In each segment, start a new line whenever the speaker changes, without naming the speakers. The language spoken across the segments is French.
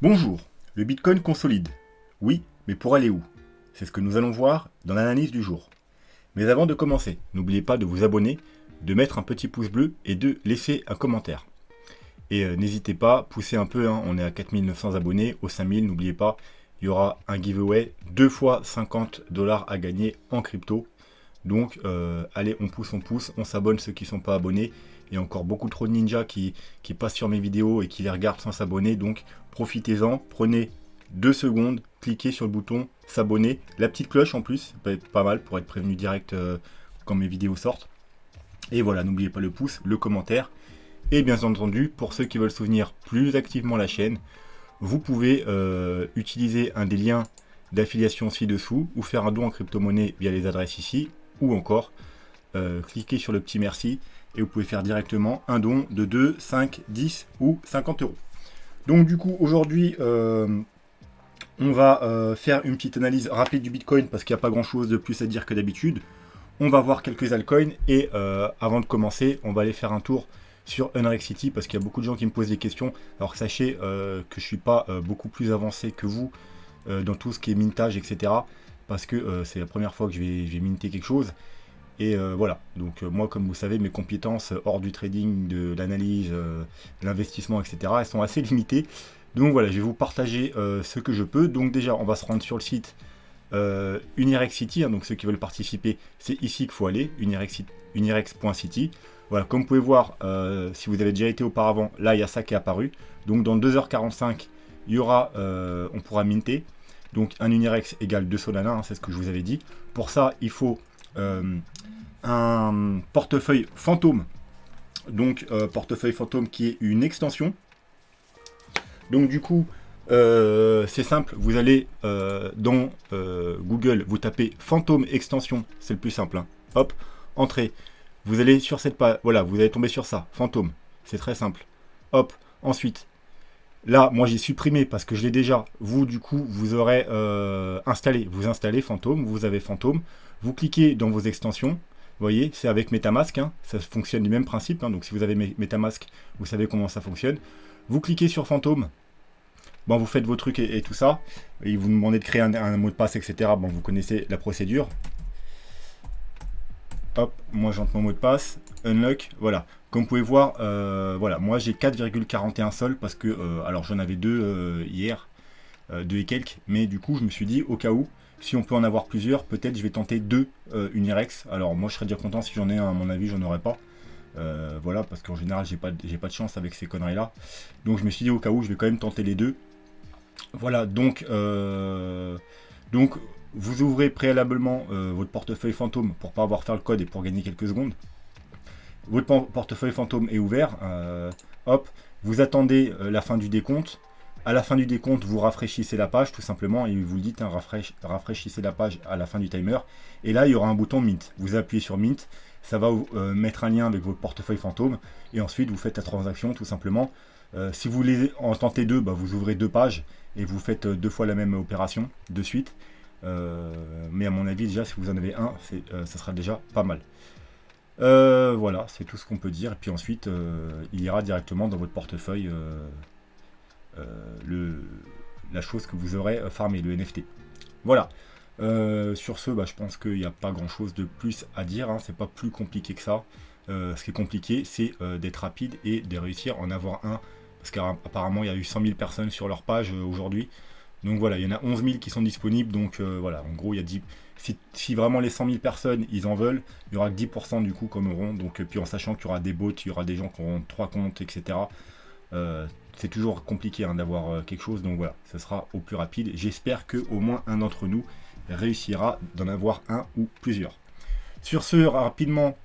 Bonjour, le Bitcoin consolide. Oui, mais pour aller où? C'est ce que nous allons voir dans l'analyse du jour. Mais avant de commencer, n'oubliez pas de vous abonner, de mettre un petit pouce bleu et de laisser un commentaire. Et n'hésitez pas, poussez un peu, hein, on est à 4900 abonnés, aux 5000, n'oubliez pas, il y aura un giveaway, 2 fois 50 dollars à gagner en crypto. Donc allez, on pousse, on s'abonne ceux qui ne sont pas abonnés. Il y a encore beaucoup trop de ninjas qui passent sur mes vidéos et qui les regardent sans s'abonner. Donc profitez-en, prenez 2 secondes, cliquez sur le bouton s'abonner. La petite cloche en plus, ça peut être pas mal pour être prévenu direct quand mes vidéos sortent. Et voilà, n'oubliez pas le pouce, le commentaire. Et bien entendu, pour ceux qui veulent soutenir plus activement la chaîne, vous pouvez utiliser un des liens d'affiliation ci-dessous ou faire un don en crypto-monnaie via les adresses ici, ou encore cliquez sur le petit merci et vous pouvez faire directement un don de 2, 5, 10 ou 50 euros. Donc du coup aujourd'hui on va faire une petite analyse rapide du Bitcoin parce qu'il n'y a pas grand chose de plus à dire que d'habitude. On va voir quelques altcoins et avant de commencer on va aller faire un tour sur Unrexity parce qu'il y a beaucoup de gens qui me posent des questions. Alors sachez que je ne suis pas beaucoup plus avancé que vous dans tout ce qui est mintage, etc. Parce que c'est la première fois que je vais minter quelque chose. Et voilà, donc moi comme vous savez mes compétences hors du trading, de l'analyse, de l'investissement, etc. elles sont assez limitées. Donc voilà, je vais vous partager ce que je peux. Donc déjà on va se rendre sur le site Unirexcity, hein, donc ceux qui veulent participer, c'est ici qu'il faut aller, unirex.city. Voilà, comme vous pouvez voir, si vous avez déjà été auparavant, là il y a ça qui est apparu. Donc dans 2h45, il y aura, on pourra minter. Donc un Unirex égale 2 Solana, hein, c'est ce que je vous avais dit. Pour ça, il faut un portefeuille fantôme. Donc portefeuille fantôme qui est une extension. Donc du coup, c'est simple, vous allez dans Google, vous tapez fantôme extension, c'est le plus simple. Hein. Hop, entrée. Vous allez sur cette page, voilà, vous allez tomber sur ça, fantôme. C'est très simple. Hop, ensuite, là, moi j'ai supprimé parce que je l'ai déjà. Vous, du coup, vous aurez installé. Vous installez fantôme, vous avez fantôme. Vous cliquez dans vos extensions. Vous voyez, c'est avec MetaMask. Hein, ça fonctionne du même principe. Hein, donc si vous avez MetaMask, vous savez comment ça fonctionne. Vous cliquez sur fantôme. Bon, vous faites vos trucs et tout ça. Et vous demandez de créer un mot de passe, etc. Bon, vous connaissez la procédure. Hop, moi j'entre mon mot de passe. Unlock, voilà. Comme vous pouvez voir, voilà, moi j'ai 4,41 sols parce que, alors j'en avais deux hier, deux et quelques, mais du coup je me suis dit, au cas où, si on peut en avoir plusieurs, peut-être je vais tenter deux Unirex. Alors moi je serais déjà content si j'en ai un, à mon avis j'en aurais pas. Voilà, parce qu'en général j'ai pas de chance avec ces conneries là. Donc je me suis dit au cas où je vais quand même tenter les deux. Voilà, donc vous ouvrez préalablement votre portefeuille fantôme pour pas avoir faire le code et pour gagner quelques secondes. Votre portefeuille fantôme est ouvert. Hop, vous attendez la fin du décompte. À la fin du décompte, vous rafraîchissez la page tout simplement et vous le dites, hein, rafraîchissez la page à la fin du timer. Et là, il y aura un bouton Mint. Vous appuyez sur Mint, ça va mettre un lien avec votre portefeuille fantôme et ensuite vous faites la transaction tout simplement. Si vous voulez en tenter deux, bah, vous ouvrez deux pages et vous faites deux fois la même opération de suite. Mais à mon avis, déjà, si vous en avez un, ça sera déjà pas mal. Voilà, c'est tout ce qu'on peut dire. Et puis ensuite, il ira directement dans votre portefeuille la chose que vous aurez farmé, le NFT. Voilà. Sur ce, bah, je pense qu'il n'y a pas grand chose de plus à dire. Hein. C'est pas plus compliqué que ça. Ce qui est compliqué, c'est d'être rapide et de réussir à en avoir un. Parce qu'apparemment, il y a eu 100 000 personnes sur leur page aujourd'hui. Donc voilà, il y en a 11 000 qui sont disponibles. Donc voilà, en gros, il y a 10. Si vraiment les 100 000 personnes, ils en veulent, il y aura que 10% du coup comme auront. Donc, puis en sachant qu'il y aura des bots, il y aura des gens qui auront 3 comptes, etc. C'est toujours compliqué hein, d'avoir quelque chose. Donc voilà, ce sera au plus rapide. J'espère qu'au moins un d'entre nous réussira d'en avoir un ou plusieurs. Sur ce, rapidement,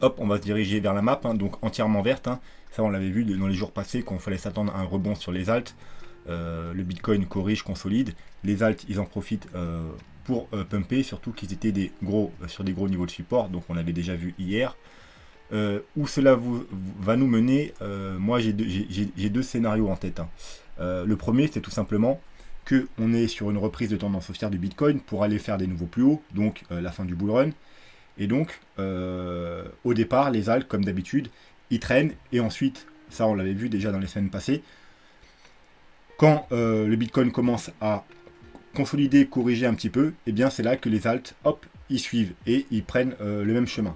hop, on va se diriger vers la map, hein, donc entièrement verte. Hein. Ça, on l'avait vu dans les jours passés, quand il fallait s'attendre à un rebond sur les alts. Le Bitcoin corrige, consolide. Les alts, ils en profitent pour pumper, surtout qu'ils étaient sur des gros niveaux de support, donc on l'avait déjà vu hier. Où cela va nous mener, moi j'ai deux scénarios en tête. Hein. Le premier, c'est tout simplement qu'on est sur une reprise de tendance haussière du Bitcoin pour aller faire des nouveaux plus hauts, donc la fin du bull run. Et donc, au départ, les alts, comme d'habitude, ils traînent, et ensuite, ça on l'avait vu déjà dans les semaines passées, Quand le Bitcoin commence à consolider, corriger un petit peu, et bien c'est là que les alts, hop, ils suivent et ils prennent le même chemin.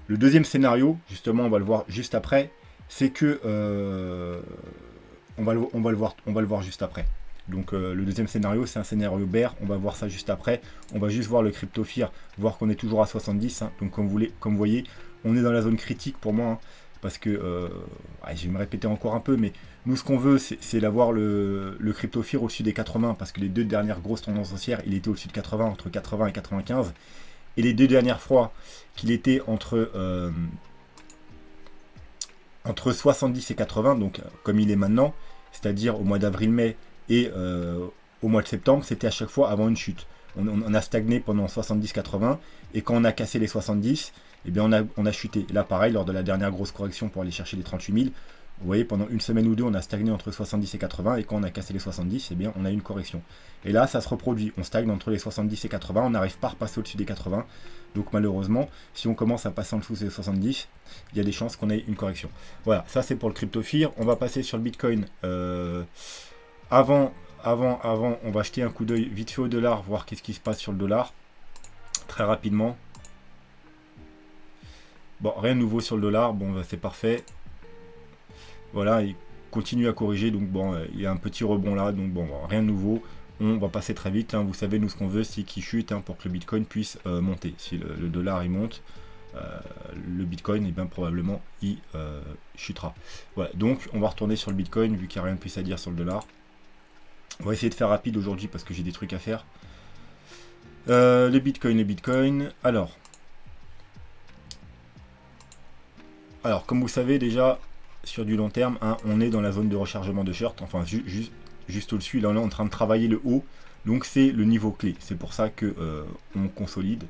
Le deuxième scénario, justement, on va le voir juste après, c'est que on va le voir juste après. Donc le deuxième scénario, c'est un scénario bear, on va voir ça juste après. On va juste voir le crypto fear, voir qu'on est toujours à 70. Hein. Donc comme vous voyez, on est dans la zone critique pour moi, hein, parce que, je vais me répéter encore un peu, mais nous ce qu'on veut, c'est d'avoir le crypto fear au-dessus des 80, parce que les deux dernières grosses tendances haussières, il était au-dessus de 80, entre 80 et 95. Et les deux dernières fois qu'il était entre 70 et 80, donc comme il est maintenant, c'est-à-dire au mois d'avril-mai et au mois de septembre, c'était à chaque fois avant une chute. On a stagné pendant 70-80, et quand on a cassé les 70, eh bien on a chuté. Là pareil, lors de la dernière grosse correction pour aller chercher les 38 000, vous voyez, pendant une semaine ou deux, on a stagné entre 70 et 80, et quand on a cassé les 70, eh bien on a eu une correction. Et là, ça se reproduit, on stagne entre les 70 et 80, on n'arrive pas à repasser au-dessus des 80, donc malheureusement, si on commence à passer en dessous des 70, il y a des chances qu'on ait une correction. Voilà, ça c'est pour le crypto fear. On va passer sur le Bitcoin. Avant, on va jeter un coup d'œil vite fait au dollar, voir qu'est-ce qui se passe sur le dollar, très rapidement. Bon, rien de nouveau sur le dollar, bon, c'est parfait. Voilà, il continue à corriger, donc bon, il y a un petit rebond là, donc bon, rien de nouveau. On va passer très vite, hein. Vous savez, nous ce qu'on veut, c'est qu'il chute, hein, pour que le Bitcoin puisse monter. Si le dollar il monte, le Bitcoin, et bien probablement il chutera. Voilà, donc on va retourner sur le Bitcoin, vu qu'il n'y a rien de plus à dire sur le dollar. On va essayer de faire rapide aujourd'hui parce que j'ai des trucs à faire. Le Bitcoin. Alors, comme vous savez déjà, sur du long terme, hein, on est dans la zone de rechargement de short, enfin juste au-dessus, là on est en train de travailler le haut, donc c'est le niveau clé. C'est pour ça que on consolide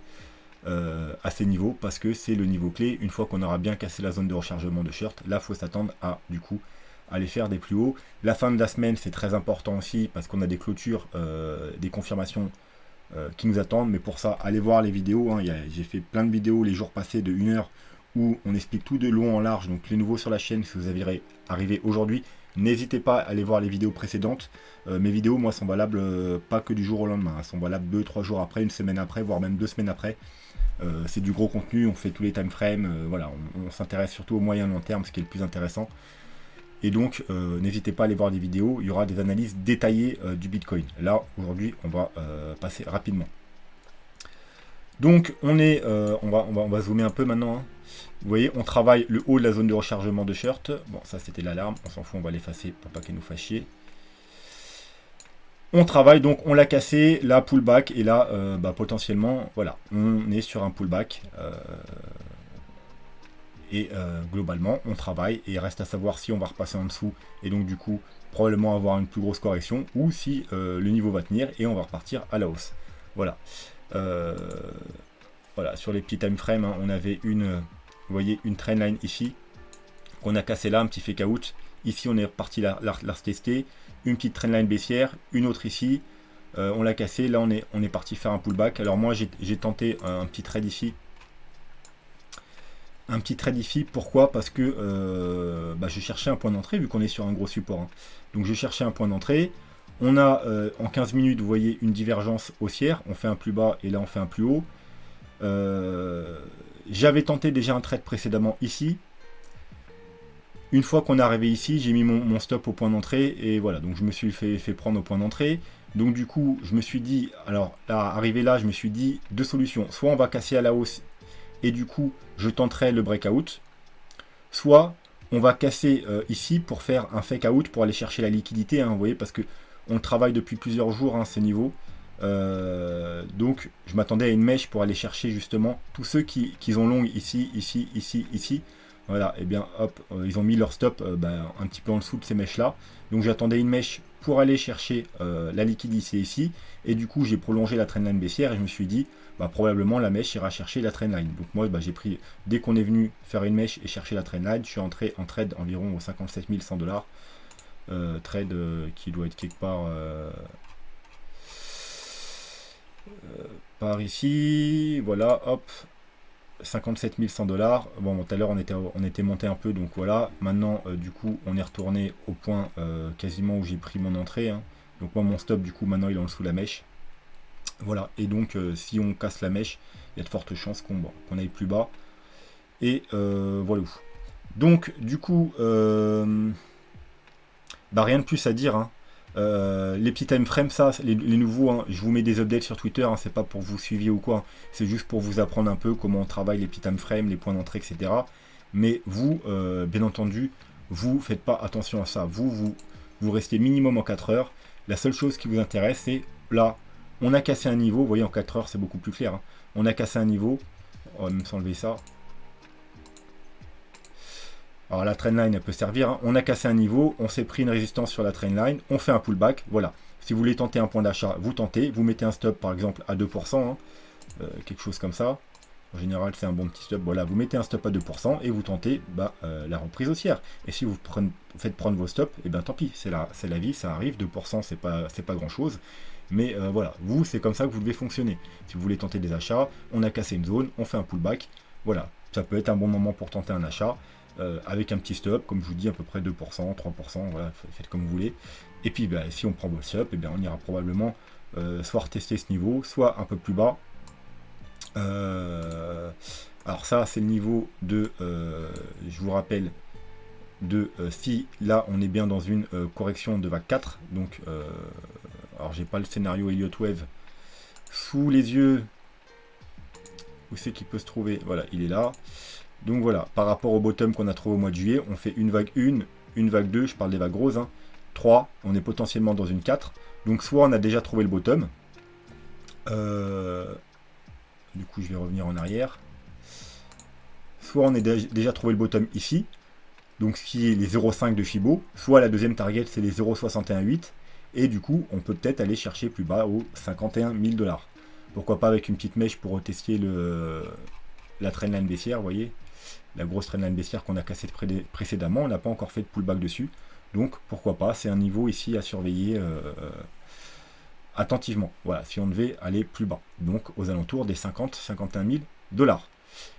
à ces niveaux, parce que c'est le niveau clé. Une fois qu'on aura bien cassé la zone de rechargement de short, là il faut s'attendre à du coup aller faire des plus hauts. La fin de la semaine c'est très important aussi, parce qu'on a des clôtures, des confirmations qui nous attendent, mais pour ça allez voir les vidéos, hein. J'ai fait plein de vidéos les jours passés de 1 heure où on explique tout de long en large. Donc les nouveaux sur la chaîne, si vous avez arrivé aujourd'hui, n'hésitez pas à aller voir les vidéos précédentes. Mes vidéos, moi, sont valables pas que du jour au lendemain, elles sont valables 2-3 jours après, une semaine après, voire même 2 semaines après. C'est du gros contenu, on fait tous les time frames, voilà, on s'intéresse surtout au moyen long terme, ce qui est le plus intéressant. Et donc n'hésitez pas à aller voir des vidéos, il y aura des analyses détaillées du Bitcoin. Là aujourd'hui on va passer rapidement. Donc on va zoomer un peu maintenant, hein. Vous voyez, on travaille le haut de la zone de rechargement de short. Bon, ça c'était l'alarme, on s'en fout, on va l'effacer pour pas qu'elle nous fasse chier. On travaille, donc on l'a cassé, là pullback, et là potentiellement, voilà, on est sur un pullback. Globalement, on travaille, et il reste à savoir si on va repasser en dessous, et donc du coup, probablement avoir une plus grosse correction, ou si le niveau va tenir, et on va repartir à la hausse. Voilà. Voilà, sur les petits time frames, hein, on avait vous voyez, une trendline ici, qu'on a cassé là, un petit fake out. Ici, on est reparti la retester. Une petite trendline baissière, une autre ici. On l'a cassé. Là, on est parti faire un pullback. Alors moi, j'ai tenté un petit trade ici. Un petit trade ici, pourquoi? Parce que je cherchais un point d'entrée, vu qu'on est sur un gros support, hein. Donc je cherchais un point d'entrée. On a en 15 minutes, vous voyez, une divergence haussière. On fait un plus bas et là on fait un plus haut. J'avais tenté déjà un trade précédemment ici. Une fois qu'on est arrivé ici, j'ai mis mon stop au point d'entrée, et voilà, donc je me suis fait prendre au point d'entrée. Donc du coup, je me suis dit, alors là, arrivé là, je me suis dit deux solutions. Soit on va casser à la hausse, et du coup, je tenterai le breakout. Soit on va casser ici pour faire un fake out, pour aller chercher la liquidité, hein, vous voyez, parce que on travaille depuis plusieurs jours, hein, ces niveaux. Donc je m'attendais à une mèche pour aller chercher justement tous ceux qui ont long ici, ici. Voilà, et bien hop, ils ont mis leur stop un petit peu en dessous de ces mèches là. Donc j'attendais une mèche pour aller chercher la liquidité ici, et du coup j'ai prolongé la trendline baissière, et je me suis dit probablement la mèche ira chercher la trendline. Donc moi j'ai pris, dès qu'on est venu faire une mèche et chercher la trendline, je suis entré en trade environ aux 57 100 $. Trade qui doit être quelque part par ici, voilà, hop, 57 100 $. Bon, tout à l'heure, on était monté un peu, donc voilà. Maintenant, du coup, on est retourné au point quasiment où j'ai pris mon entrée. Hein. Donc moi, mon stop, du coup, maintenant, il est en dessous de la mèche. Voilà, et donc, si on casse la mèche, il y a de fortes chances qu'on aille plus bas. Et voilà. Donc, du coup, bah, rien de plus à dire. Hein. Les petits time frames, ça, les nouveaux, hein, je vous mets des updates sur Twitter, hein, c'est pas pour vous suivre ou quoi, hein, c'est juste pour vous apprendre un peu comment on travaille les petits time frames, les points d'entrée, etc. Mais vous, bien entendu, vous faites pas attention à ça. Vous restez minimum en 4 heures. La seule chose qui vous intéresse, c'est là, on a cassé un niveau. Vous voyez, en 4 heures, c'est beaucoup plus clair. Hein. On a cassé un niveau. On va même s'enlever ça. Alors la trendline, elle peut servir. Hein. On a cassé un niveau, on s'est pris une résistance sur la trendline, on fait un pullback, voilà. Si vous voulez tenter un point d'achat, vous tentez, vous mettez un stop par exemple à 2%, hein, quelque chose comme ça. En général, c'est un bon petit stop. Voilà, vous mettez un stop à 2% et vous tentez la reprise haussière. Et si vous faites prendre vos stops, et bien tant pis, c'est la vie, ça arrive. 2%, c'est pas grand chose. Mais voilà, vous, c'est comme ça que vous devez fonctionner. Si vous voulez tenter des achats, on a cassé une zone, on fait un pullback. Voilà, ça peut être un bon moment pour tenter un achat. Avec un petit stop, comme je vous dis, à peu près 2%, 3%, voilà, faites comme vous voulez. Et puis si on prend vos stops, on ira probablement soit retester ce niveau, soit un peu plus bas. Alors ça, c'est le niveau de, je vous rappelle, de si là on est bien dans une correction de vague 4, donc alors j'ai pas le scénario Elliott Wave sous les yeux. Où c'est qu'il peut se trouver? Voilà, il est là. Donc voilà, par rapport au bottom qu'on a trouvé au mois de juillet, on fait une vague 1, une vague 2, je parle des vagues grosses, hein, 3, on est potentiellement dans une 4. Donc soit on a déjà trouvé le bottom, du coup je vais revenir en arrière, soit on a déjà trouvé le bottom ici, donc ce qui est les 0,5 de Fibo, soit la deuxième target c'est les 0,618, et du coup on peut peut-être aller chercher plus bas aux 51 000 $. Pourquoi pas avec une petite mèche pour retester la trendline baissière, vous voyez, la grosse trendline baissière qu'on a cassée précédemment, on n'a pas encore fait de pullback dessus, donc pourquoi pas, c'est un niveau ici à surveiller attentivement, voilà, si on devait aller plus bas, donc aux alentours des 50-51 000 $.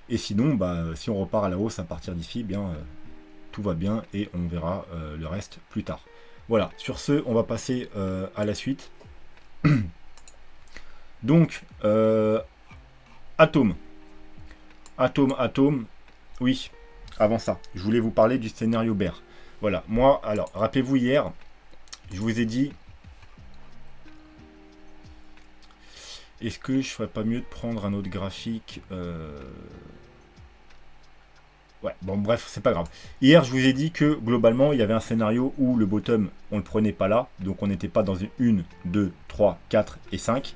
Et sinon, si on repart à la hausse à partir d'ici, tout va bien et on verra le reste plus tard. Voilà, sur ce, on va passer à la suite. Donc, Atome, oui, avant ça, je voulais vous parler du scénario bear. Voilà, moi, alors, rappelez-vous hier, je vous ai dit, est-ce que je ferais pas mieux de prendre un autre graphique Ouais, bon, bref, c'est pas grave. Hier, je vous ai dit que, globalement, il y avait un scénario où le bottom, on le prenait pas là, donc on n'était pas dans une 1, 2, 3, 4 et 5,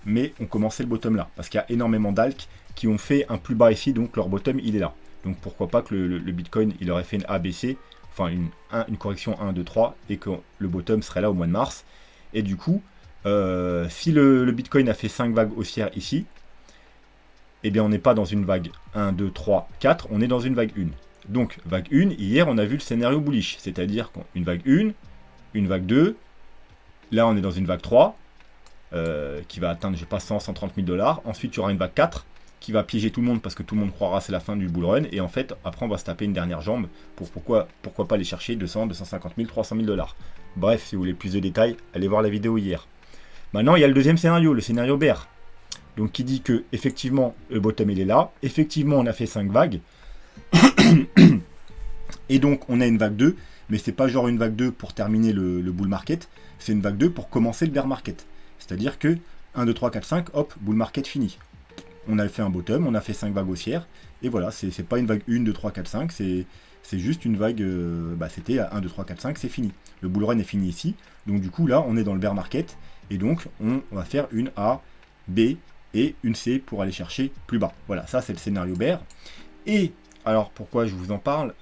mais on commençait le bottom là, parce qu'il y a énormément d'alcs qui ont fait un plus bas ici, donc leur bottom, il est là. Donc pourquoi pas que le Bitcoin, il aurait fait une ABC, enfin une correction 1, 2, 3, et que le bottom serait là au mois de mars. Et du coup, si le Bitcoin a fait 5 vagues haussières ici, eh bien on n'est pas dans une vague 1, 2, 3, 4, on est dans une vague 1. Donc vague 1, hier on a vu le scénario bullish, c'est-à-dire qu'une vague 1, une vague 2, là on est dans une vague 3, qui va atteindre, je sais pas, 100, 130 000 $. Ensuite il y aura une vague 4, qui va piéger tout le monde parce que tout le monde croira c'est la fin du bull run, et en fait après on va se taper une dernière jambe pour pourquoi pas aller chercher 200, 250 000, 300 000 $. Bref, si vous voulez plus de détails, allez voir la vidéo hier. Maintenant il y a le deuxième scénario, le scénario bear, donc qui dit que effectivement le bottom il est là, effectivement on a fait 5 vagues, et donc on a une vague 2, mais c'est pas genre une vague 2 pour terminer le bull market, c'est une vague 2 pour commencer le bear market, c'est à dire que 1, 2, 3, 4, 5, hop, bull market fini. On a fait un bottom, on a fait 5 vagues haussières, et voilà, c'est pas une vague 1, 2, 3, 4, 5, c'est juste une vague, c'était à 1, 2, 3, 4, 5, c'est fini. Le bull run est fini ici, donc du coup là, on est dans le bear market, et donc on va faire une A, B et une C pour aller chercher plus bas. Voilà, ça c'est le scénario bear. Et alors pourquoi je vous en parle,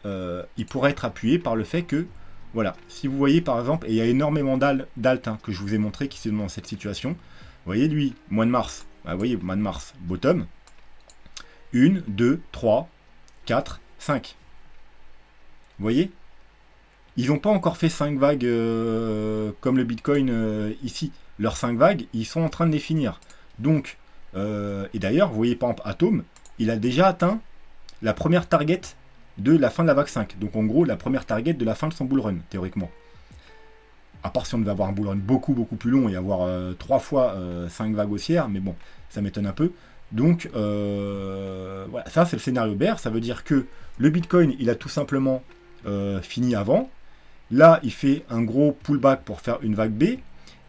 il pourrait être appuyé par le fait que, voilà, si vous voyez par exemple, et il y a énormément d'alt que je vous ai montré qui sont dans cette situation, vous voyez lui, mois de mars, vous voyez, mois de mars, bottom, 1, 2, 3, 4, 5. Vous voyez? Ils n'ont pas encore fait 5 vagues comme le Bitcoin ici. Leurs 5 vagues, ils sont en train de les finir. Donc, et d'ailleurs, vous voyez par exemple Atome, il a déjà atteint la première target de la fin de la vague 5. Donc en gros, la première target de la fin de son bull run, théoriquement. À part si on devait avoir un bull run beaucoup plus long et avoir 3 fois 5 vagues haussières, mais bon, ça m'étonne un peu. Donc voilà, ça c'est le scénario bear, ça veut dire que le Bitcoin, il a tout simplement fini avant. Là, il fait un gros pullback pour faire une vague B,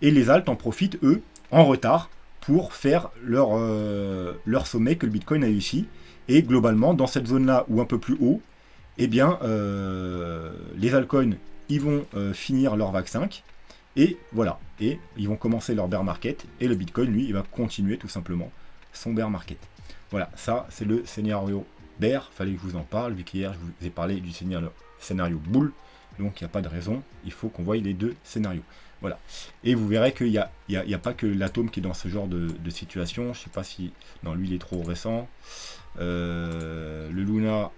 et les alts en profitent, eux, en retard, pour faire leur sommet que le Bitcoin a réussi. Et globalement, dans cette zone-là, ou un peu plus haut, eh bien, les altcoins, ils vont finir leur vague 5, et voilà, et ils vont commencer leur bear market, et le Bitcoin, lui, il va continuer tout simplement son bear market. Voilà, ça, c'est le scénario bear, fallait que je vous en parle, vu qu'hier, je vous ai parlé du scénario bull, donc il n'y a pas de raison, il faut qu'on voie les deux scénarios. Voilà. Et vous verrez qu'il n'y a pas que l'atome qui est dans ce genre de situation. Je ne sais pas si... Non, lui, il est trop récent. Le Luna,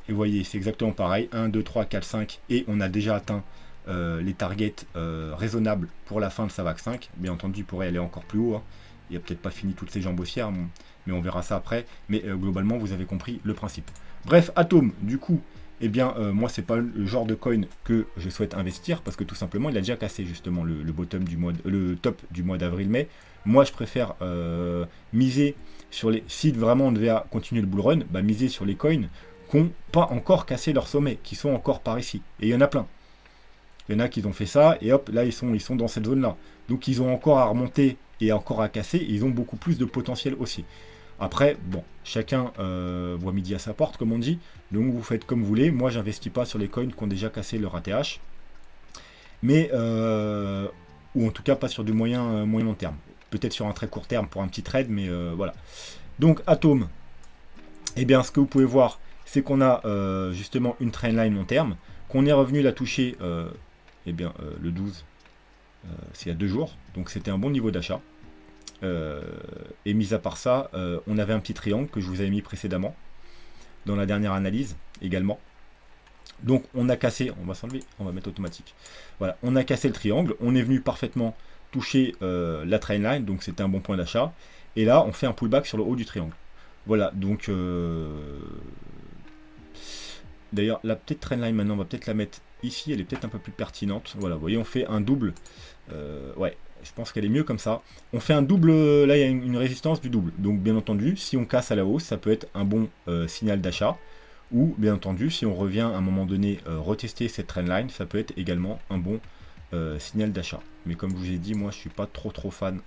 et vous voyez, c'est exactement pareil. 1, 2, 3, 4, 5. Et on a déjà atteint les targets raisonnables pour la fin de sa vague 5. Bien entendu, il pourrait aller encore plus haut. Hein. Il n'a peut-être pas fini toutes ses jambes haussières, mais on verra ça après. Mais globalement, vous avez compris le principe. Bref, Atom, du coup... Eh bien, moi, c'est pas le genre de coin que je souhaite investir parce que tout simplement, il a déjà cassé justement le top du mois d'avril-mai. Moi, je préfère miser sur les... Si vraiment on devait continuer le bull run, bah, miser sur les coins qui n'ont pas encore cassé leur sommet, qui sont encore par ici. Et il y en a plein. Il y en a qui ont fait ça, et hop, là, ils sont dans cette zone-là. Donc, ils ont encore à remonter et encore à casser, et ils ont beaucoup plus de potentiel aussi. Après, bon, chacun voit midi à sa porte, comme on dit. Donc, vous faites comme vous voulez. Moi, j'investis pas sur les coins qui ont déjà cassé leur ATH. Mais, ou en tout cas, pas sur du moyen long terme. Peut-être sur un très court terme pour un petit trade, mais voilà. Donc, Atom, eh bien, ce que vous pouvez voir, c'est qu'on a justement une trendline long terme, qu'on est revenu la toucher, eh bien, le 12, c'est il y a 2 jours. Donc, c'était un bon niveau d'achat. Et mis à part ça, on avait un petit triangle que je vous avais mis précédemment dans la dernière analyse également. Donc on a cassé, on va s'enlever, on va mettre automatique. Voilà, on a cassé le triangle, on est venu parfaitement toucher la trendline, donc c'était un bon point d'achat. Et là, on fait un pullback sur le haut du triangle. Voilà, donc d'ailleurs la petite trendline maintenant, on va peut-être la mettre ici, elle est peut-être un peu plus pertinente. Voilà, vous voyez, on fait un double. Ouais. Je pense qu'elle est mieux comme ça. On fait un double, là il y a une résistance du double. Donc bien entendu, si on casse à la hausse, ça peut être un bon signal d'achat. Ou bien entendu, si on revient à un moment donné retester cette trendline, ça peut être également un bon signal d'achat. Mais comme je vous ai dit, moi je suis pas trop fan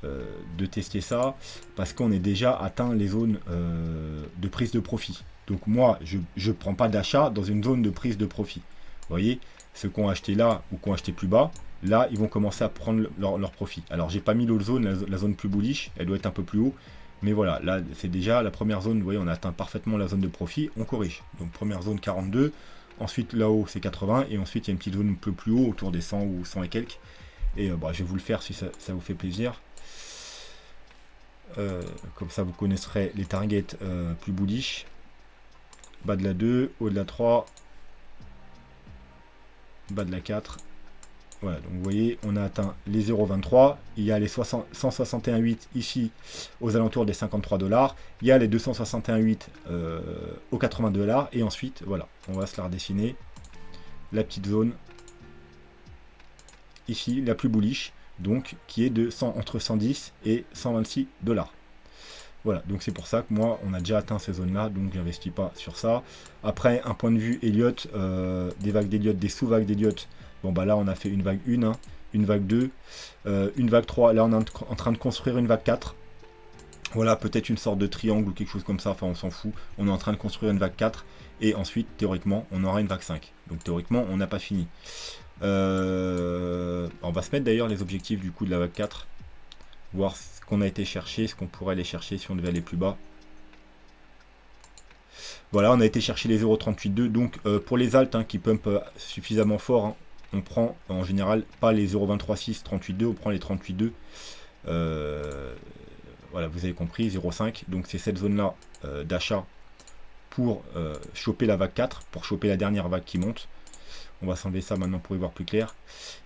de tester ça, parce qu'on est déjà atteint les zones de prise de profit. Donc moi, je ne prends pas d'achat dans une zone de prise de profit. Vous voyez, ceux qui ont acheté là ou qui ont acheté plus bas, là, ils vont commencer à prendre leur profit. Alors, j'ai pas mis l'autre zone, la zone plus bullish, elle doit être un peu plus haut. Mais voilà, là, c'est déjà la première zone, vous voyez, on a atteint parfaitement la zone de profit, on corrige. Donc, première zone 42, ensuite là-haut, c'est 80, et ensuite, il y a une petite zone un peu plus haut, autour des 100 ou 100 et quelques. Et bah, je vais vous le faire si ça vous fait plaisir. Comme ça, vous connaisserez les targets plus bullish. Bas de la 2, haut de la 3, bas de la 4. Voilà, donc vous voyez, on a atteint les 0,23, il y a les 161,8 ici aux alentours des 53 $, il y a les 261,8 aux 82 $, et ensuite, voilà, on va se la redessiner, la petite zone, ici, la plus bullish, donc, qui est de entre 110 et 126 $. Voilà, donc c'est pour ça que moi, on a déjà atteint ces zones-là, donc j'investis pas sur ça. Après, un point de vue Elliott, des vagues d'Elliott, des sous-vagues d'Elliott. Bon bah là on a fait une vague 1, hein, une vague 2, une vague 3, là on est en train de construire une vague 4. Voilà, peut-être une sorte de triangle ou quelque chose comme ça, enfin on s'en fout. On est en train de construire une vague 4 et ensuite théoriquement on aura une vague 5. Donc théoriquement on n'a pas fini. On va se mettre d'ailleurs les objectifs du coup de la vague 4. Voir ce qu'on a été chercher, ce qu'on pourrait aller chercher si on devait aller plus bas. Voilà, on a été chercher les 0,382. Donc pour les alts hein, qui pump suffisamment fort, hein, on prend en général pas les 0,236, 38,2, on prend les 38,2. Voilà, vous avez compris, 0,5. Donc c'est cette zone-là d'achat pour choper la vague 4, pour choper la dernière vague qui monte. On va s'enlever ça maintenant pour y voir plus clair.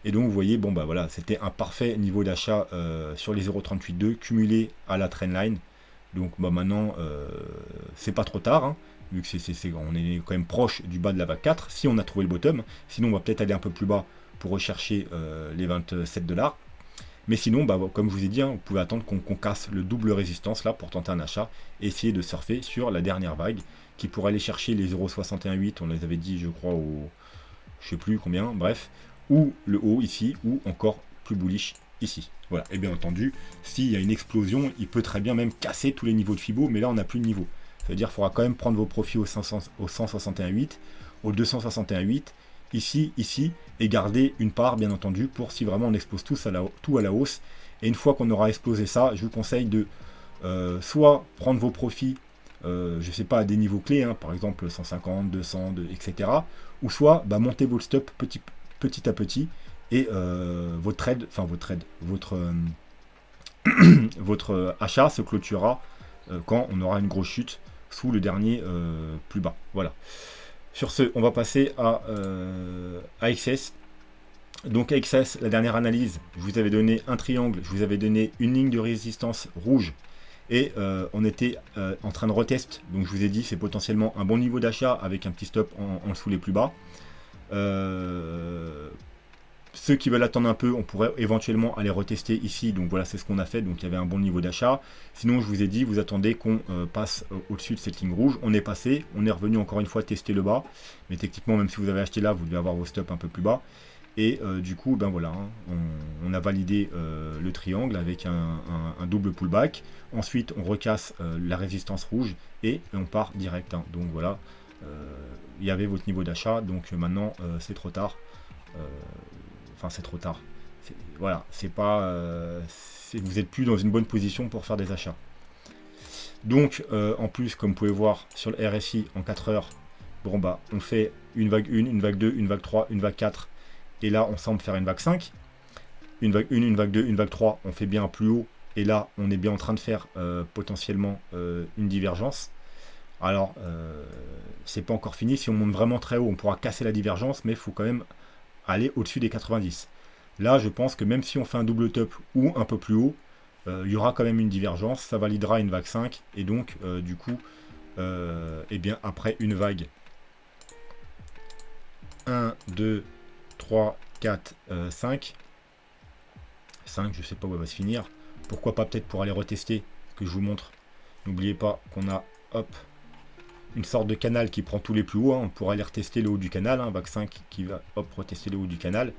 Et donc vous voyez, bon bah voilà, c'était un parfait niveau d'achat sur les 0,382 cumulé à la trendline. Donc bah, maintenant, c'est pas trop tard, hein, vu que on est quand même proche du bas de la vague 4, si on a trouvé le bottom. Sinon, on va peut-être aller un peu plus bas pour rechercher les 27 $. Mais sinon, bah, comme je vous ai dit, hein, vous pouvez attendre qu'on casse le double résistance là pour tenter un achat et essayer de surfer sur la dernière vague qui pourrait aller chercher les 0,618, on les avait dit je crois au je sais plus combien, bref, ou le haut ici, ou encore plus bullish ici. Voilà, et bien entendu, s'il y a une explosion, il peut très bien même casser tous les niveaux de Fibo, mais là on n'a plus de niveau. Ça veut dire qu'il faudra quand même prendre vos profits au 161,8, au 261,8, ici, ici, et garder une part, bien entendu, pour si vraiment on explose tout à la hausse. Et une fois qu'on aura explosé ça, je vous conseille de soit prendre vos profits, je sais pas, à des niveaux clés, hein, par exemple 150, 200, etc. Ou soit bah, monter votre stop petit à petit et votre achat se clôturera quand on aura une grosse chute sous le dernier plus bas. Voilà. Sur ce, on va passer à XS. Donc XS, la dernière analyse, je vous avais donné un triangle, je vous avais donné une ligne de résistance rouge et on était en train de retest. Donc je vous ai dit c'est potentiellement un bon niveau d'achat avec un petit stop en dessous les plus bas. Ceux qui veulent attendre un peu, on pourrait éventuellement aller retester ici. Donc voilà, c'est ce qu'on a fait. Donc il y avait un bon niveau d'achat. Sinon, je vous ai dit, vous attendez qu'on passe au-dessus de cette ligne rouge. On est passé, on est revenu encore une fois tester le bas. Mais techniquement, même si vous avez acheté là, vous devez avoir vos stops un peu plus bas. Et du coup, ben voilà, hein, on a validé le triangle avec un double pullback. Ensuite, on recasse la résistance rouge et on part direct. Hein. Donc voilà, il y avait votre niveau d'achat. Donc maintenant, c'est trop tard. Enfin, c'est trop tard. Voilà, c'est pas, vous n'êtes plus dans une bonne position pour faire des achats. Donc, en plus, comme vous pouvez voir sur le RSI en 4 heures, bon bah, on fait une vague 1, une vague 2, une vague 3, une vague 4. Et là, on semble faire une vague 5. Une vague 1, une vague 2, une vague 3, on fait bien plus haut. Et là, on est bien en train de faire potentiellement une divergence. Alors, c'est pas encore fini. Si on monte vraiment très haut, on pourra casser la divergence, mais il faut quand même aller au-dessus des 90. Là, je pense que même si on fait un double top ou un peu plus haut, il y aura quand même une divergence. Ça validera une vague 5. Et donc, du coup, eh bien, après une vague 1, 2, 3, 4, 5. 5, je sais pas où elle va se finir. Pourquoi pas peut-être pour aller retester, que je vous montre. N'oubliez pas qu'on a, hop, une sorte de canal qui prend tous les plus hauts. Hein. On pourra aller retester le haut du canal. Hein, vague 5 qui va, hop, retester le haut du canal.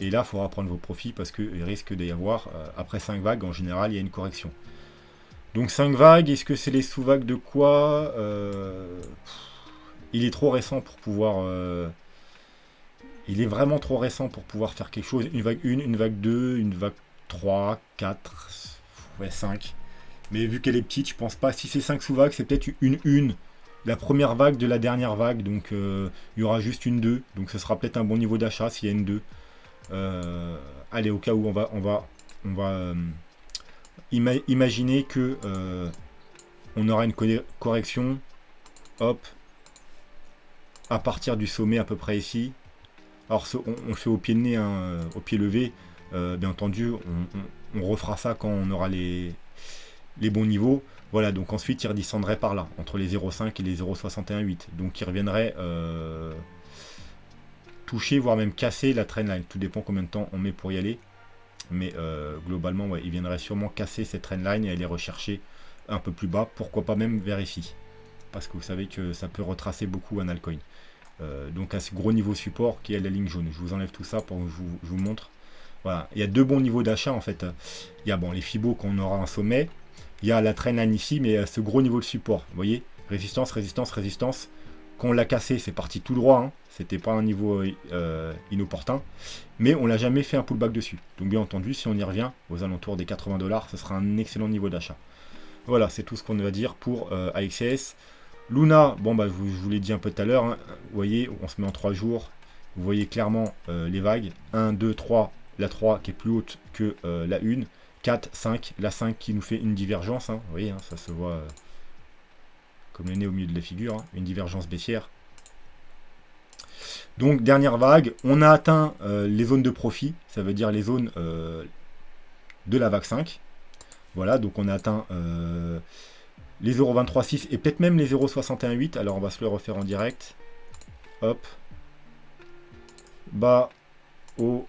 Et là, il faudra prendre vos profits parce qu'il risque d'y avoir, après 5 vagues, en général, il y a une correction. Donc 5 vagues, est-ce que c'est les sous-vagues de quoi Il est trop récent pour pouvoir... il est vraiment trop récent pour pouvoir faire quelque chose. Une vague 1, une vague 2, une vague 3, 4, ouais 5. Mais vu qu'elle est petite, je pense pas. Si c'est 5 sous-vagues, c'est peut-être une. La première vague de la dernière vague. Donc il y aura juste une 2. Donc ce sera peut-être un bon niveau d'achat s'il y a une 2. Allez, au cas où on va imaginer que on aura une correction. Hop. À partir du sommet à peu près ici. Alors on le fait au pied de nez, hein, au pied levé. Bien entendu, on refera ça quand on aura les bons niveaux. Voilà, donc ensuite il redescendrait par là, entre les 0,5 et les 0,618. Donc il reviendrait toucher, voire même casser la trendline. Tout dépend combien de temps on met pour y aller. Mais globalement, ouais, il viendrait sûrement casser cette trendline et aller rechercher un peu plus bas. Pourquoi pas même vers ici. Parce que vous savez que ça peut retracer beaucoup un altcoin. Donc à ce gros niveau support qui est la ligne jaune. Je vous enlève tout ça pour que je vous montre. Voilà, il y a deux bons niveaux d'achat en fait. Il y a bon, les Fibo qu'on aura un sommet. Il y a la trendline ici, mais ce gros niveau de support. Vous voyez, résistance, résistance, résistance. Quand on l'a cassé, c'est parti tout droit. Hein. C'était pas un niveau inopportun. Mais on l'a jamais fait un pullback dessus. Donc bien entendu, si on y revient aux alentours des 80 $, ce sera un excellent niveau d'achat. Voilà, c'est tout ce qu'on va dire pour AXS. Luna, bon bah je vous l'ai dit un peu tout à l'heure, hein. Vous voyez, on se met en 3 jours, vous voyez clairement les vagues, 1, 2, 3, la 3 qui est plus haute que la 1, 4, 5, la 5 qui nous fait une divergence, hein. Vous voyez, hein, ça se voit comme le nez au milieu de la figure, hein, une divergence baissière. Donc dernière vague, on a atteint les zones de profit, ça veut dire les zones de la vague 5, voilà, donc on a atteint... les 0,23,6 et peut-être même les 0,61,8. Alors on va se le refaire en direct. Hop. Bas, haut,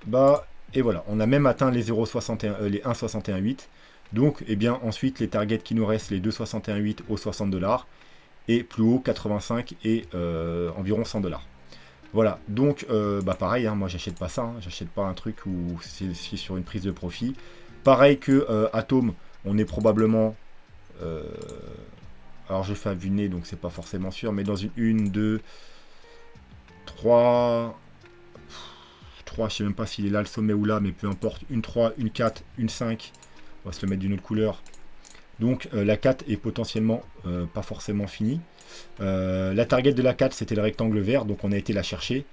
bas. Et voilà, on a même atteint les 0,61, les 1,61,8. Donc, eh bien, ensuite, les targets qui nous restent, les 2,61,8 aux 60 $. Et plus haut, 85 et environ 100 $. Voilà, donc pareil, hein, moi j'achète pas ça, hein, j'achète pas un truc où c'est sur une prise de profit. Pareil que Atom, on est probablement, alors je fais à vue de nez donc c'est pas forcément sûr, mais dans une 1, 2, 3, je sais même pas s'il est là le sommet ou là, mais peu importe, une 3, une 4, une 5, on va se le mettre d'une autre couleur. Donc la 4 est potentiellement pas forcément finie. La target de la 4 c'était le rectangle vert, donc on a été la chercher.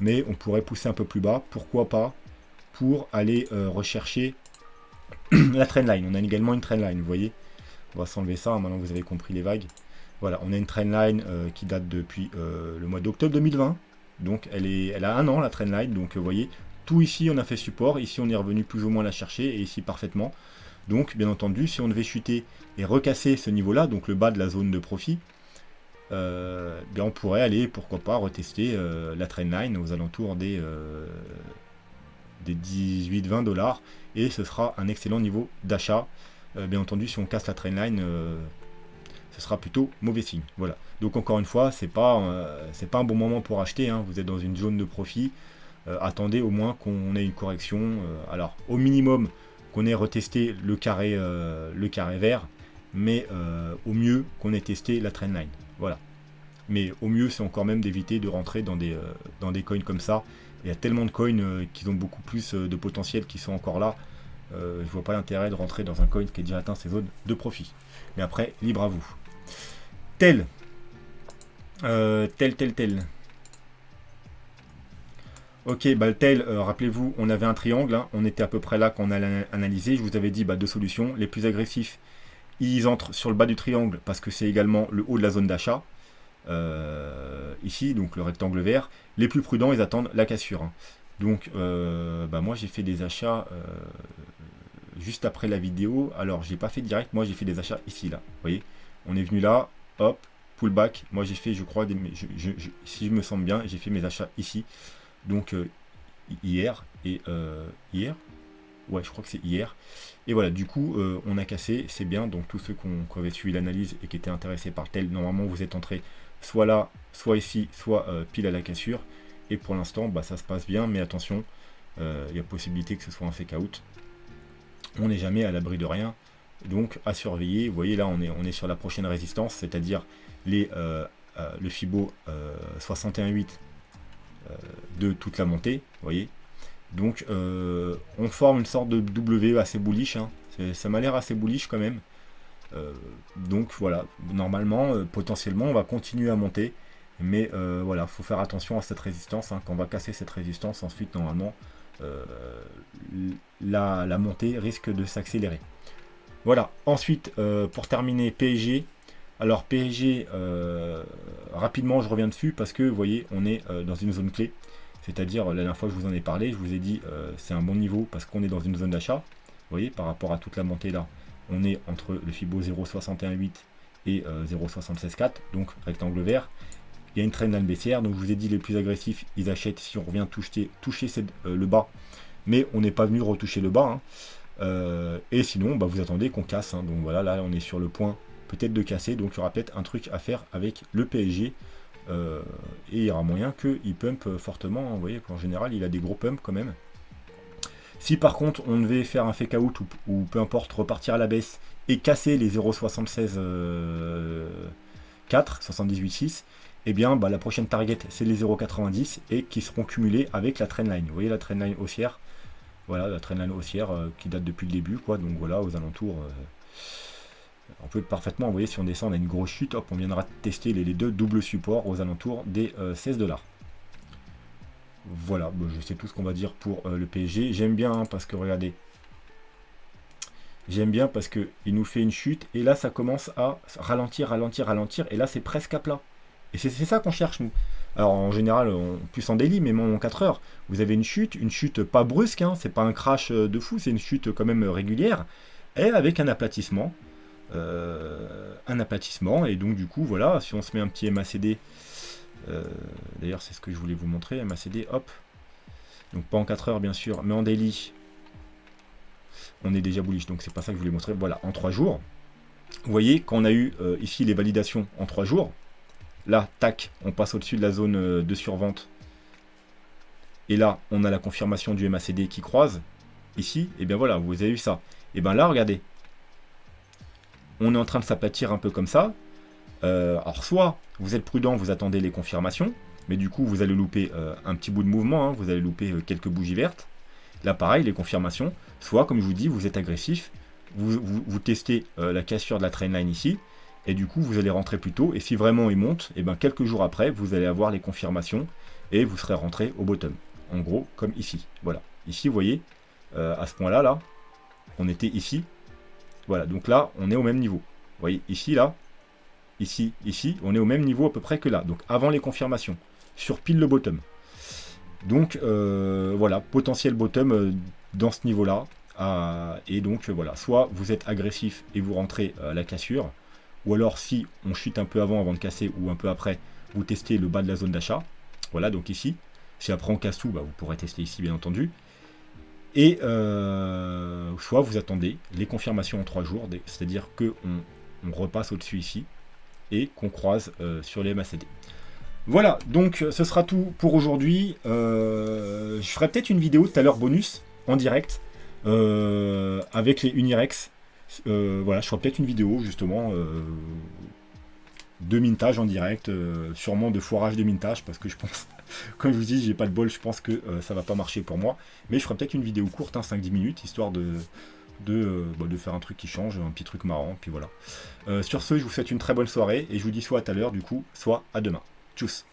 Mais on pourrait pousser un peu plus bas, pourquoi pas, pour aller rechercher la trendline. On a également une trendline, vous voyez. On va s'enlever ça, hein, maintenant vous avez compris les vagues. Voilà, on a une trendline qui date depuis le mois d'octobre 2020. Donc elle a un an la trendline, donc vous voyez, tout ici on a fait support, ici on est revenu plus ou moins la chercher, et ici parfaitement. Donc, bien entendu, si on devait chuter et recasser ce niveau-là, donc le bas de la zone de profit, bien on pourrait aller, pourquoi pas, retester la trendline aux alentours des 18-20 $, et ce sera un excellent niveau d'achat. Bien entendu, si on casse la trendline, ce sera plutôt mauvais signe. Voilà. Donc encore une fois, c'est pas un bon moment pour acheter, hein. Vous êtes dans une zone de profit. Attendez au moins qu'on ait une correction. Alors, au minimum, qu'on ait retesté le carré vert, mais au mieux qu'on ait testé la trendline. Voilà. Mais au mieux, c'est encore même d'éviter de rentrer dans des coins comme ça. Il y a tellement de coins qui ont beaucoup plus de potentiel qui sont encore là. Je vois pas l'intérêt de rentrer dans un coin qui a déjà atteint ses zones de profit. Mais après, libre à vous. Tel. Ok, bah le tel, rappelez-vous, on avait un triangle, hein, on était à peu près là quand on a analysé. Je vous avais dit deux solutions. Les plus agressifs, ils entrent sur le bas du triangle parce que c'est également le haut de la zone d'achat. Ici, donc le rectangle vert. Les plus prudents, ils attendent la cassure, hein. Donc, moi j'ai fait des achats juste après la vidéo. Alors, j'ai pas fait direct, moi j'ai fait des achats ici, là. Vous voyez, on est venu là, hop, pullback. Moi j'ai fait, je crois, si je me sens bien, j'ai fait mes achats ici. Donc hier et hier, ouais, je crois que c'est hier. Et voilà, du coup, on a cassé, c'est bien. Donc tous ceux qui avaient suivi l'analyse et qui étaient intéressés par tel, normalement vous êtes entré soit là, soit ici, soit pile à la cassure. Et pour l'instant, ça se passe bien, mais attention, il y a possibilité que ce soit un fake out. On n'est jamais à l'abri de rien, donc à surveiller. Vous voyez là, on est sur la prochaine résistance, c'est-à-dire le Fibo 61,8 de toute la montée, vous voyez. Donc on forme une sorte de W assez bullish, hein. Ça m'a l'air assez bullish quand même. Donc voilà, normalement, potentiellement, on va continuer à monter. Mais voilà, faut faire attention à cette résistance, hein. Quand on va casser cette résistance, ensuite, normalement, la montée risque de s'accélérer. Voilà, ensuite, pour terminer, PSG. Alors PSG, rapidement je reviens dessus parce que vous voyez on est dans une zone clé, c'est-à-dire la dernière fois que je vous en ai parlé, je vous ai dit c'est un bon niveau parce qu'on est dans une zone d'achat. Vous voyez par rapport à toute la montée là, on est entre le Fibo 0,61,8 et 0,76,4, donc rectangle vert. Il y a une trendline baissière, donc je vous ai dit les plus agressifs ils achètent si on revient toucher le bas, mais on n'est pas venu retoucher le bas, hein. Et sinon vous attendez qu'on casse, hein. Donc voilà, là on est sur le point peut-être de casser, donc il y aura peut-être un truc à faire avec le PSG, et il y aura moyen qu'il pump fortement, hein. Vous voyez qu'en général il a des gros pumps quand même. Si par contre on devait faire un fake out ou peu importe repartir à la baisse et casser les 0,76 4, 78,6, et bien la prochaine target c'est les 0,90 et qui seront cumulés avec la trendline. Vous voyez la trendline haussière, voilà la trendline haussière qui date depuis le début, quoi. Donc voilà, aux alentours. On peut parfaitement, vous voyez, si on descend, on a une grosse chute, hop, on viendra tester les deux doubles supports aux alentours des 16 $. Voilà, je sais tout ce qu'on va dire pour le PSG. J'aime bien, hein, parce que regardez, j'aime bien parce que il nous fait une chute et là ça commence à ralentir, et là c'est presque à plat. Et c'est ça qu'on cherche nous. Alors en général, plus en daily, mais même en 4 heures, vous avez une chute pas brusque, hein, c'est pas un crash de fou, c'est une chute quand même régulière, et avec un aplatissement. un aplatissement. Et donc du coup, voilà, si on se met un petit MACD, d'ailleurs c'est ce que je voulais vous montrer, MACD, hop. Donc pas en 4 heures bien sûr, mais en daily, on est déjà bullish, donc c'est pas ça que je voulais montrer. Voilà, en 3 jours. Vous voyez, quand on a eu ici les validations en 3 jours, là, tac, on passe au-dessus de la zone de survente. Et là, on a la confirmation du MACD qui croise. Ici, et bien voilà, vous avez eu ça. Et bien là, regardez. On est en train de s'aplatir un peu comme ça. Alors soit, vous êtes prudent, vous attendez les confirmations. Mais du coup, vous allez louper un petit bout de mouvement. Hein, vous allez louper quelques bougies vertes. Là, pareil, les confirmations. Soit, comme je vous dis, vous êtes agressif. Vous testez la cassure de la trendline ici. Et du coup, vous allez rentrer plus tôt. Et si vraiment il monte, et bien quelques jours après, vous allez avoir les confirmations. Et vous serez rentré au bottom. En gros, comme ici. Voilà. Ici, vous voyez, à ce point-là, là, on était ici. Voilà, donc là, on est au même niveau. Vous voyez, ici, là, ici, ici, on est au même niveau à peu près que là. Donc avant les confirmations, sur pile le bottom. Donc voilà, potentiel bottom dans ce niveau-là. Et donc voilà, soit vous êtes agressif et vous rentrez à la cassure, ou alors si on chute un peu avant de casser, ou un peu après, vous testez le bas de la zone d'achat. Voilà, donc ici. Si après on casse tout, bah, vous pourrez tester ici bien entendu. Et soit vous attendez les confirmations en 3 jours, c'est-à-dire qu'on on repasse au-dessus ici et qu'on croise sur les MACD. Voilà, donc ce sera tout pour aujourd'hui. Je ferai peut-être une vidéo tout à l'heure bonus en direct avec les Unirex. Voilà, je ferai peut-être une vidéo justement de mintage en direct, sûrement de foirage de mintage, parce que je pense, comme je vous dis, j'ai pas de bol, je pense que ça va pas marcher pour moi. Mais je ferai peut-être une vidéo courte, hein, 5-10 minutes, histoire de faire un truc qui change, un petit truc marrant, puis voilà. Sur ce, je vous souhaite une très bonne soirée, et je vous dis soit à tout à l'heure, du coup, soit à demain. Tchuss.